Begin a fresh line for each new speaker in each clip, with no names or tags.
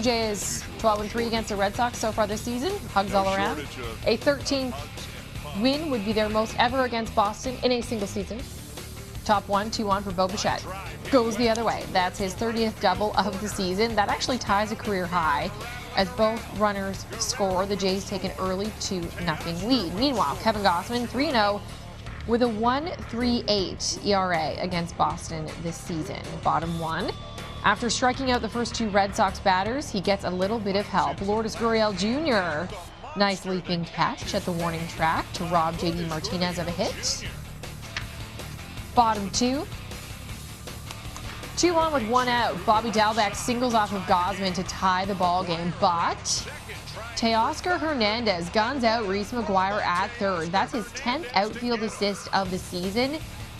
Jays 12-3 against the Red Sox so far this season. Hugs all around. A 13th win would be their most ever against Boston in a single season. Top 1-2-1 for Bo Bichette. Goes the other way. That's his 30th double of the season. That actually ties a career high. As both runners score, the Jays take an early 2-0 lead. Meanwhile, Kevin Gausman 3-0 with a 1.38 ERA against Boston this season. Bottom one. After striking out the first two Red Sox batters, he gets a little bit of help. Lourdes Gurriel Jr. Nice leaping catch at the warning track to rob J.D. Martinez of a hit. Bottom two. 2-1 with one out. Bobby Dalbec singles off of Gausman to tie the ball game, but Teoscar Hernandez guns out Reese McGuire at third. That's his 10th outfield assist of the season,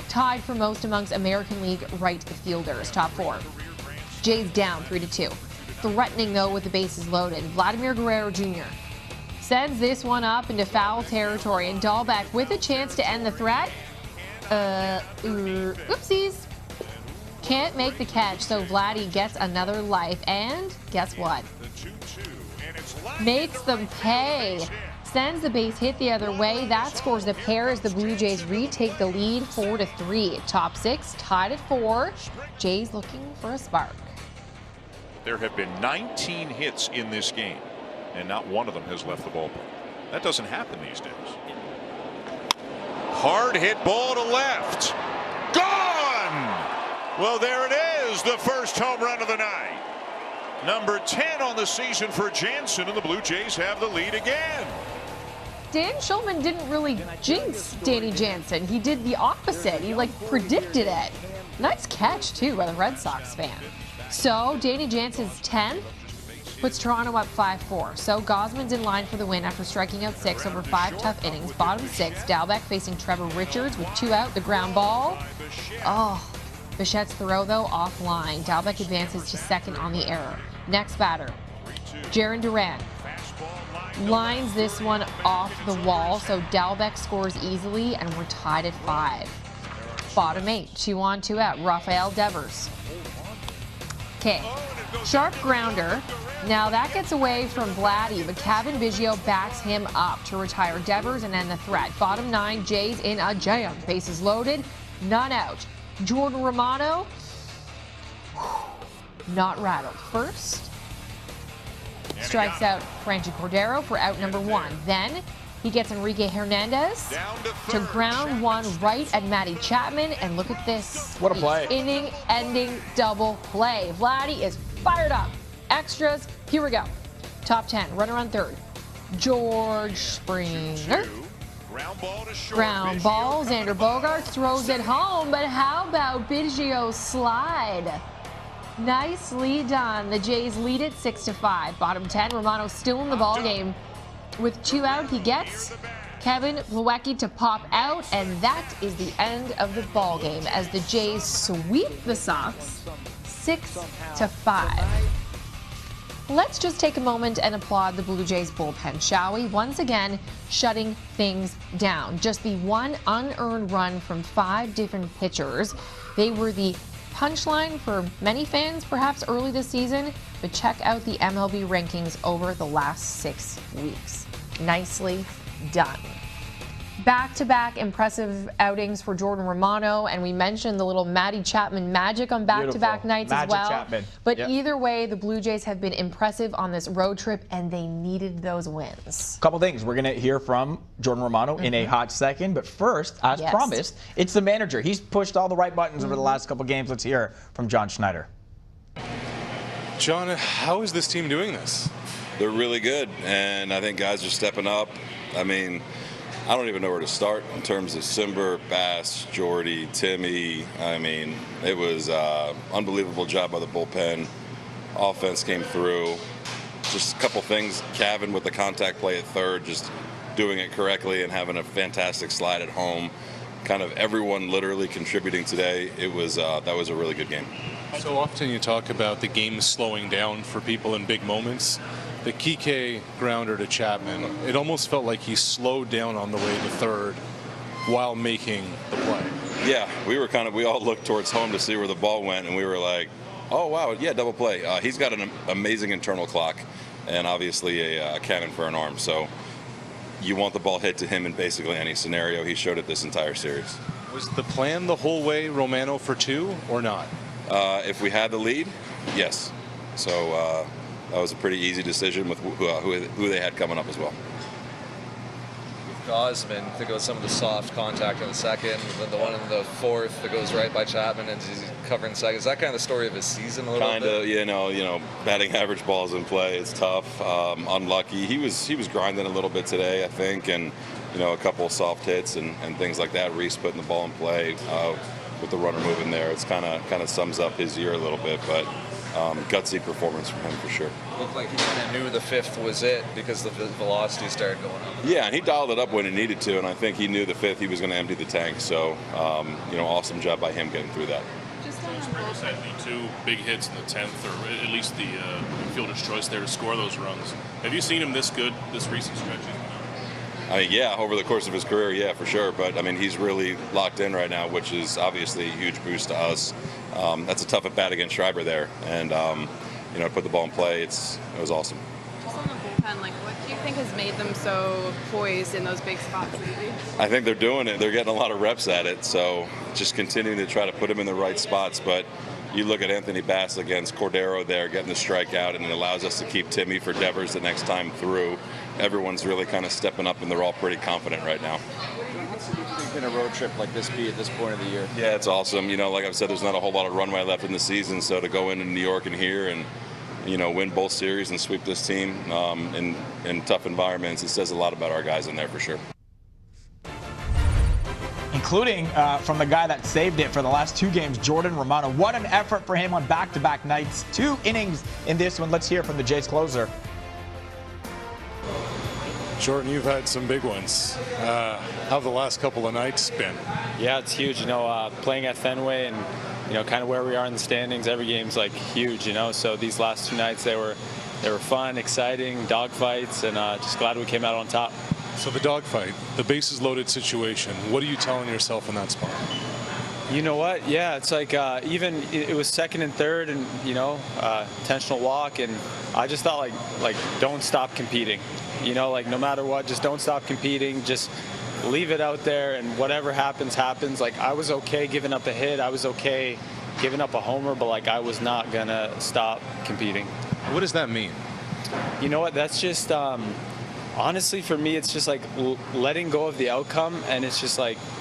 tied for most amongst American League right fielders. Top four. Jays down 3-2. Threatening though with the bases loaded. Vladimir Guerrero Jr. sends this one up into foul territory, and Dalbec with a chance to end the threat. Oopsies. Can't make the catch, so Vladdy gets another life, and guess what? Makes them pay. Sends the base hit the other way. That scores the pair as the Blue Jays retake the lead 4-3. Top six tied at 4. Jays looking for a spark.
There have been 19 hits in this game, and not one of them has left the ballpark. That doesn't happen these days. Hard hit ball to left. Gone! Well, there it is, the first home run of the night. Number 10 on the season for Jansen, and the Blue Jays have the lead again.
Dan Shulman didn't really jinx Danny Jansen. He did the opposite. He predicted it. Nice catch too by the Red Sox fan. So Danny Jansen's 10 puts Toronto up 5-4. So Gausman's in line for the win after striking out 6 over 5 tough innings. Bottom 6, Dalbec facing Trevor Richards with 2 out. The ground ball. Oh, Bichette's throw though offline. Dalbec advances to second on the error. Next batter, Jarren Duran. Lines this one off the wall, so Dalbec scores easily, and we're tied at 5. Bottom 8, 2 on, 2 out. Rafael Devers. Okay, sharp grounder. Now that gets away from Vladdy, but Cavan Biggio backs him up to retire Devers and end the threat. Bottom 9, Jays in a jam. Bases loaded, none out. Jordan Romano, not rattled. First, strikes out Franchi Cordero for out number 1. Then he gets Enrique Hernandez to ground one right at Matty Chapman, and look at this.
What a play.
Inning-ending double play. Vladdy is fired up. Extras, here we go. Top 10, runner on third. George Springer. Ground ball, Xander Bogaerts throws it home, but how about Biggio's slide? Nicely done. The Jays lead it 6-5. Bottom 10, Romano still in the ball game. With 2 out, he gets Kevin Plawecki to pop out, and that is the end of the ball game as the Jays sweep the Sox 6-5. Let's just take a moment and applaud the Blue Jays bullpen, shall we? Once again, shutting things down. Just the one unearned run from 5 different pitchers. They were the punchline for many fans, perhaps early this season, but check out the MLB rankings over the last 6 weeks. Nicely done. Back-to-back impressive outings for Jordan Romano, and we mentioned the little Matty Chapman magic on back-to-back nights as well.
Chapman.
But either way, the Blue Jays have been impressive on this road trip, and they needed those wins.
A couple things. We're going to hear from Jordan Romano in a hot second, but first, as promised, it's the manager. He's pushed all the right buttons over the last couple games. Let's hear from John Schneider.
John, how is this team doing this?
They're really good, and I think guys are stepping up. I mean, I don't even know where to start in terms of Simber, Bass, Jordy, Timmy. I mean, it was an unbelievable job by the bullpen. Offense came through. Just a couple things. Cavan with the contact play at third, just doing it correctly and having a fantastic slide at home. Kind of everyone literally contributing today. It was that was a really good game.
So often you talk about the game slowing down for people in big moments. The Kike grounder to Chapman, it almost felt like he slowed down on the way to third while making the play.
Yeah, we all looked towards home to see where the ball went, and we were like, Oh, wow. Yeah, double play. He's got an amazing internal clock and obviously a cannon for an arm. So you want the ball hit to him in basically any scenario. He showed it this entire series.
Was the plan the whole way Romano for 2 or not?
If we had the lead, yes. So that was a pretty easy decision with who they had coming up as well.
Osman, think about some of the soft contact in the second, then the one in the fourth that goes right by Chapman and he's covering second. Is that kind of the story of his season a little bit?
Kind of, you know, batting average balls in play. It's tough. Unlucky. He was grinding a little bit today, I think, and a couple of soft hits and things like that. Reese putting the ball in play with the runner moving there. It's kind of sums up his year a little bit, but gutsy performance from him for sure.
Looked like he kind of knew the fifth was it because the velocity started going up.
Yeah, and he dialed it up when he needed to, and I think he knew the fifth he was going to empty the tank. So, awesome job by him getting through that.
Springer said the 2 big hits in the 10th, or at least the fielder's choice there to score those runs. Have you seen him this good this recent stretch?
Yeah, over the course of his career, yeah, for sure. But, he's really locked in right now, which is obviously a huge boost to us. That's a tough at-bat against Schreiber there. And, put the ball in play. It was awesome.
Just on the bullpen, what do you think has made them so poised in those big spots lately?
I think they're doing it. They're getting a lot of reps at it. So just continuing to try to put them in the right spots. But you look at Anthony Bass against Cordero there, getting the strikeout, and it allows us to keep Timmy for Devers the next time through. Everyone's really kind of stepping up, and they're all pretty confident right now.
What's been a road trip like this be at this point of the year?
Yeah, it's awesome. Like I've said, there's not a whole lot of runway left in the season, so to go into New York and here and win both series and sweep this team in tough environments, it says a lot about our guys in there for sure.
Including from the guy that saved it for the last 2 games, Jordan Romano. What an effort for him on back-to-back nights. 2 innings in this one. Let's hear from the Jays closer.
Jordan, you've had some big ones. How have the last couple of nights been?
Yeah, it's huge. Playing at Fenway and kind of where we are in the standings, every game's huge. So these last 2 nights they were fun, exciting, dogfights, and just glad we came out on top.
So the dogfight, the bases loaded situation. What are you telling yourself in that spot?
You know what? Yeah, it's even it was second and third, and intentional walk, and I just thought don't stop competing. No matter what, just don't stop competing. Just leave it out there, and whatever happens, happens. I was okay giving up a hit. I was okay giving up a homer, but I was not gonna stop competing.
What does that mean?
You know what? That's just honestly for me, it's just letting go of the outcome, and it's just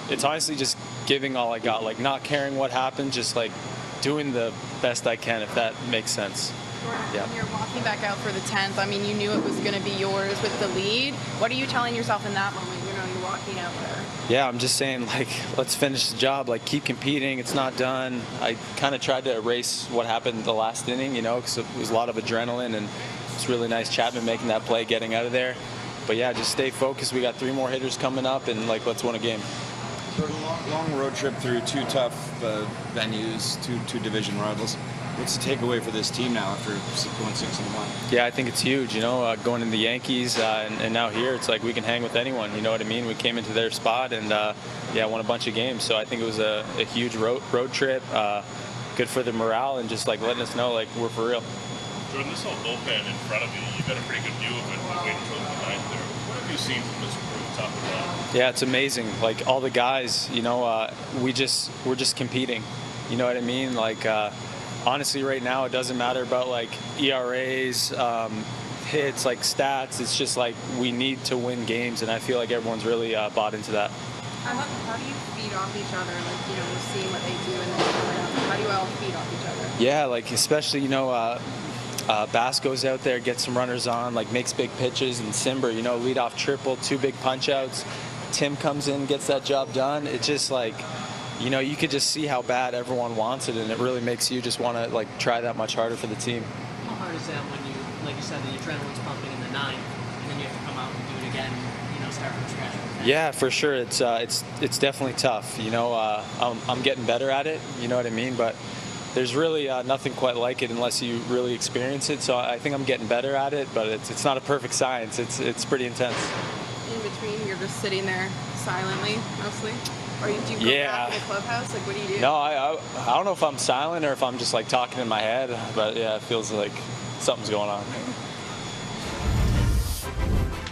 it's honestly just giving all I got. Not caring what happened, just doing the best I can, if that makes sense.
Yeah. When you're walking back out for the 10th, you knew it was going to be yours with the lead. What are you telling yourself in that moment? You're walking out there.
Yeah, I'm just saying, let's finish the job. Keep competing. It's not done. I kind of tried to erase what happened the last inning, because it was a lot of adrenaline, and it's really nice Chapman making that play, getting out of there. But yeah, just stay focused. We got 3 more hitters coming up, and let's win a game.
Sort of long road trip through 2 tough venues, two division rivals. What's the takeaway for this team now after going 6-1?
Yeah, I think it's huge. Going in the Yankees and now here, it's we can hang with anyone. You know what I mean? We came into their spot and won a bunch of games. So I think it was a huge road trip. Good for the morale and just letting us know we're for real.
Jordan, this whole bullpen in front of you, you've got a pretty good view of it waiting until the 9th there. What have you seen from this group top to bottom?
Yeah, it's amazing. All the guys, we're just competing. You know what I mean? Honestly, right now, it doesn't matter about ERAs, hits, stats. It's just we need to win games, and I feel everyone's really bought into that.
How do you feed off each other? Seeing what they do, and then how do you all feed off each other?
Yeah, especially Bass goes out there, gets some runners on, makes big pitches, and Simber, lead off triple, 2 big punch outs. Tim comes in, gets that job done. It's just you could just see how bad everyone wants it, and it really makes you just want to try that much harder for the team.
How hard is that when you, like you said, the adrenaline's pumping in the 9th, and then you have to come out and do it again, start from scratch?
Yeah, for sure. It's definitely tough. I'm getting better at it. You know what I mean? But there's really nothing quite like it unless you really experience it. So I think I'm getting better at it, but it's not a perfect science. It's pretty intense.
In between, you're just sitting there silently, mostly? Or do you go back to the clubhouse? Like, what do you do?
No, I don't know if I'm silent or if I'm just like talking in my head, but yeah, it feels like something's going on.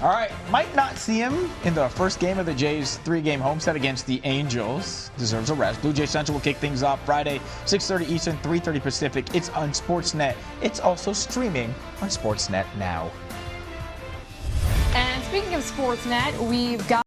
All right, might not see him in the first game of the Jays' 3-game homestand against the Angels. Deserves a rest. Blue Jay Central will kick things off Friday, 6:30 Eastern, 3:30 Pacific. It's on Sportsnet. It's also streaming on Sportsnet now.
And speaking of Sportsnet, we've got